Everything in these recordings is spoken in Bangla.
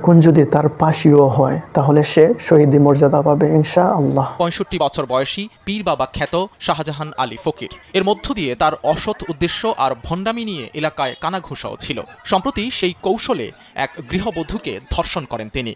এখন যদি তার পাশীও হয় তাহলে সে শহীদি মর্যাদা পাবে ইনশাআল্লাহ। ৬৫ বছর বয়সী পীর বাবা খ্যাত শাহজাহান আলী ফকির। এর মধ্য দিয়ে তার অসৎ উদ্দেশ্য আর ভণ্ডামি নিয়ে এলাকায় কানাঘুষাও ছিল। সম্প্রতি সেই কৌশলে এক গৃহবধূকে ধর্ষণ করেন তিনি।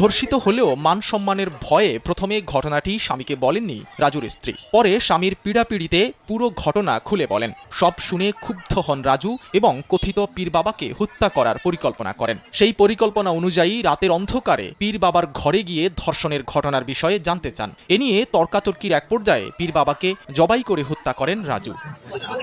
ধর্ষিত হলেও মান সম্মানের ভয়ে প্রথমে ঘটনাটি স্বামীকে বলেননি রাজুর স্ত্রী। পরে স্বামীর পীড়াপিড়িতে পুরো ঘটনা খুলে বলেন। সব শুনে ক্ষুব্ধ হন রাজু এবং কথিত পীর বাবাকে হত্যা করার পরিকল্পনা করেন। সেই পরিকল্পনা অনুযায়ী রাতের অন্ধকারে পীর বাবার ঘরে গিয়ে ধর্ষণের ঘটনার বিষয়ে জানতে চান। এ নিয়ে তর্কাতর্কির এক পর্যায়ে পীর বাবাকে জবাই করে হত্যা করেন রাজু।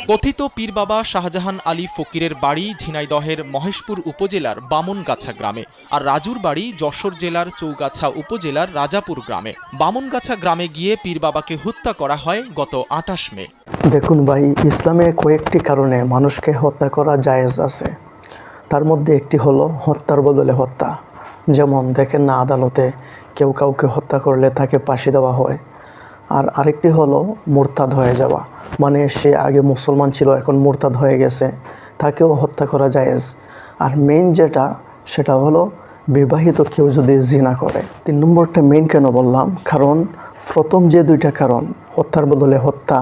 কথিত পীর বাবা শাহজাহান আলী ফকিরের বাড়ি ঝিনাইদহের মহেশপুর উপজেলার বামনগাছা গ্রামে, আর রাজুর বাড়ি যশোর জেলার চৌগাছা উপজেলার রাজাপুর গ্রামে। বামনগাছা গ্রামে গিয়ে পীর বাবাকে হত্যা করা হয় গত ২৮ মে। দেখুন ভাই, ইসলামে কয়েকটি কারণে মানুষকে হত্যা করা জায়েজ আছে। তার মধ্যে একটি হলো হত্যার বদলে হত্যা। যেমন দেখেন না, আদালতে কেউ কাউকে হত্যা করলে তাকে ফাঁসি দেওয়া হয়। আর আরেকটি হলো মুরতাদ হয়ে যাওয়া, মানে সে আগে মুসলমান ছিল এখন মুরতাদ হয়ে গেছে, তাকেও হত্যা করা জায়েজ। আর মেইন যেটা সেটা হলো বিবাহিত কেউ যদি জিনা করে। ৩ নম্বরটা মেইন কেন বললাম, কারণ প্রথম যে দুইটা কারণ, হত্যার বদলে হত্যা,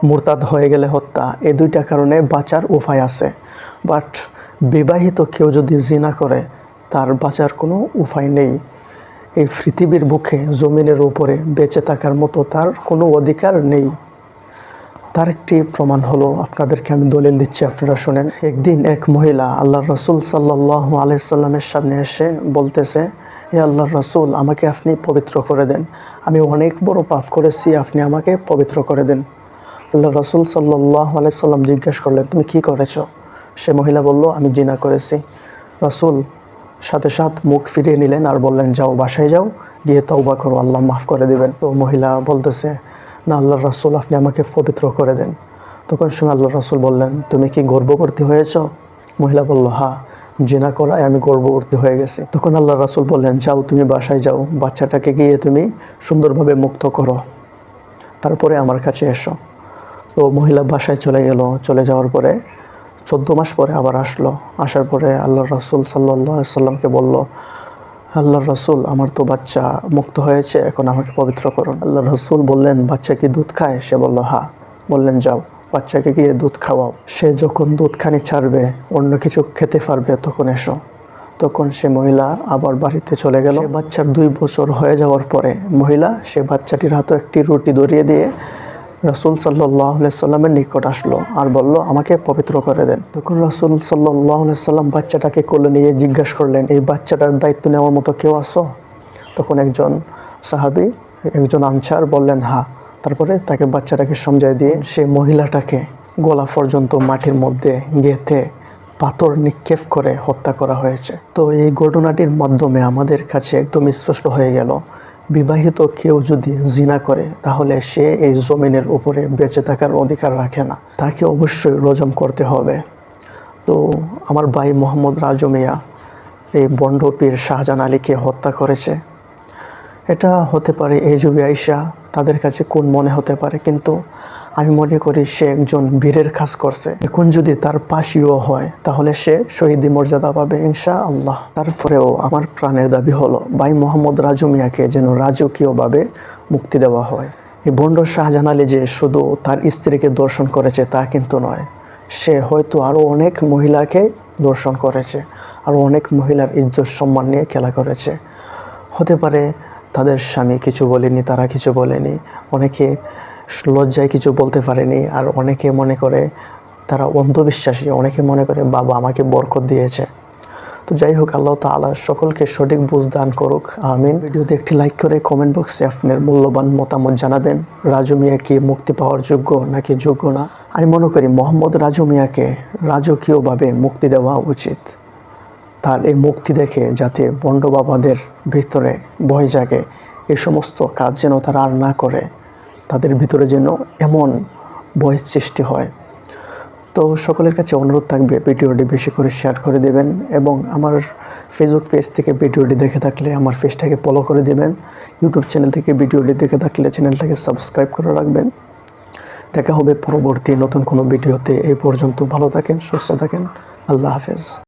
মুরতাদ হয়ে গেলে হত্যা, এই দুইটা কারণে বাঁচার উপায় আছে। বাট বিবাহিত কেউ যদি জিনা করে তার বাঁচার কোনো উপায় নেই। এই পৃথিবীর বুকে জমিনের উপরে বেঁচে থাকার মতো তার কোনো অধিকার নেই। তার একটি প্রমাণ হলো, আপনাদেরকে আমি দলিল দিচ্ছি, আপনারা শোনেন। একদিন এক মহিলা আল্লাহর রাসূল সাল্লাল্লাহু আলাইহি সাল্লামের সামনে এসে বলতেছে, হে আল্লাহর রাসূল, আমাকে আপনি পবিত্র করে দেন, আমি অনেক বড় পাপ করেছি, আপনি আমাকে পবিত্র করে দেন। আল্লাহর রাসূল সাল্লাল্লাহু আলাইহি সাল্লাম জিজ্ঞাসা করলেন, তুমি কি করেছো? সে মহিলা বলল, আমি জিনা করেছি। রাসূল সাথে সাথে মুখ ফিরিয়ে নিলেন আর বললেন, যাও বাসায় যাও, গিয়ে তওবা করো, আল্লাহ মাফ করে দিবেন। তো মহিলা বলতেছে, না আল্লাহর রাসূল, আপনি আমাকে পবিত্র করে দেন। তখন সময় আল্লাহর রাসূল বললেন, তুমি কি গর্ভবতী হয়েছ? মহিলা বলল, হ্যাঁ, জিনা করায় আমি গর্ভবতী হয়ে গেছি। তখন আল্লাহর রাসূল বললেন, যাও তুমি বাসায় যাও, বাচ্চাটাকে গিয়ে তুমি সুন্দরভাবে মুক্ত করো, তারপরে আমার কাছে এসো। তো মহিলা বাসায় চলে গেল। চলে যাওয়ার পরে 14 মাস পরে আবার আসলো। আসার পরে আল্লাহর রাসূল সাল্লাল্লাহু আলাইহি সাল্লামকে বলল, আল্লাহর রাসূল, আমার তো বাচ্চা মুক্ত হয়েছে, এখন আমাকে পবিত্র করুন। আল্লাহর রাসূল বললেন, বাচ্চা কি দুধ খায়? সে বলল, হ্যাঁ। বললেন, যাও বাচ্চাকে গিয়ে দুধ খাওয়াও, সে যখন দুধ খানি ছাড়বে, অন্য কিছু খেতে পারবে, তখন এসো। তখন সে মহিলা আবার বাড়িতে চলে গেল। বাচ্চার 2 বছর হয়ে যাওয়ার পরে মহিলা সে বাচ্চাটির হাতে একটি রুটি ধরিয়ে দিয়ে রাসূল সাল্লাল্লাহু আলাইহি সাল্লামের নিকট আসলো আর বলল, আমাকে পবিত্র করে দেন। তখন রাসূল সাল্লাল্লাহু আলাইহি সাল্লাম বাচ্চাটাকে কোলে নিয়ে জিজ্ঞাসা করলেন, এই বাচ্চাটার দায়িত্ব নেওয়ার মতো কেউ আছো? তখন একজন সাহাবী, একজন আনসার বললেন, হ্যাঁ। তারপরে তাকে বাচ্চাটাকে সমঝাই দিয়ে সে মহিলাটাকে গলা পর্যন্ত মাটির মধ্যে গেঁথে পাথর নিক্ষেপ করে হত্যা করা হয়েছে। তো এই ঘটনাটির মাধ্যমে আমাদের কাছে একদম স্পষ্ট হয়ে গেল, বিবাহিত কেউ যদি জিনা করে তাহলে সে এই জমিনের উপরে বেঁচে থাকার অধিকার রাখে না, তাকে অবশ্যই রজম করতে হবে। তো আমার ভাই মোহাম্মদ রাজু মিয়া এই বন্ড পীর শাহজাহান আলীকে হত্যা করেছে। এটা হতে পারে এই যুগে আইসা তাদের কাছে কোন মনে হতে পারে, কিন্তু আমি মনে করি সে একজন বীরের কাজ করছে। এখন যদি তার পাশীও হয় তাহলে সে শহীদি মর্যাদা পাবে ইনশাআল্লাহ। তারপরেও আমার প্রাণের দাবি হলো, ভাই মোহাম্মদ রাজু মিয়াকে যেন রাজকীয়ভাবে মুক্তি দেওয়া হয়। এই বন্ড শাহজাহান আলী যে শুধু তার স্ত্রীকে দর্শন করেছে তা কিন্তু নয়, সে হয়তো আরও অনেক মহিলাকে দর্শন করেছে, আরও অনেক মহিলার ইজ্জত সম্মান নিয়ে খেলা করেছে। হতে পারে তাদের স্বামী কিছু বলেনি, তারা কিছু বলেনি, অনেকে লজ্জায় কিছু বলতে পারেনি, আর অনেকে মনে করে তারা অন্ধবিশ্বাসী, অনেকে মনে করে বাবা আমাকে বরকত দিয়েছে। তো যাই হোক, আল্লাহ তাআলা সকলকে সঠিক বুঝ দান করুক, আমিন। ভিডিওতে একটি লাইক করে কমেন্ট বক্সে আপনার মূল্যবান মতামত জানাবেন। রাজু মিয়া কি মুক্তি পাওয়ার যোগ্য নাকি যোগ্য না? আমি মনে করি মোহাম্মদ রাজু মিয়াকে রাজকীয়ভাবে মুক্তি দেওয়া উচিত। তার এই মুক্তি দেখে যাতে বন্ড বাবাদের ভিতরে ভয় জাগে, এই সমস্ত কাজ যেন তারা আর না করে, তাদের ভিতরে যেন এমন ভয়ের সৃষ্টি হয়। তো সকলের কাছে অনুরোধ থাকবে ভিডিওটি বেশি করে শেয়ার করে দেবেন, এবং আমার ফেসবুক পেজ থেকে ভিডিওটি দেখে থাকলে আমার পেজটাকে ফলো করে দেবেন। ইউটিউব চ্যানেল থেকে ভিডিওটি দেখে থাকলে চ্যানেলটাকে সাবস্ক্রাইব করে রাখবেন। দেখা হবে পরবর্তী নতুন কোনো ভিডিওতে। এই পর্যন্ত ভালো থাকেন, সুস্থ থাকেন, আল্লাহ হাফেজ।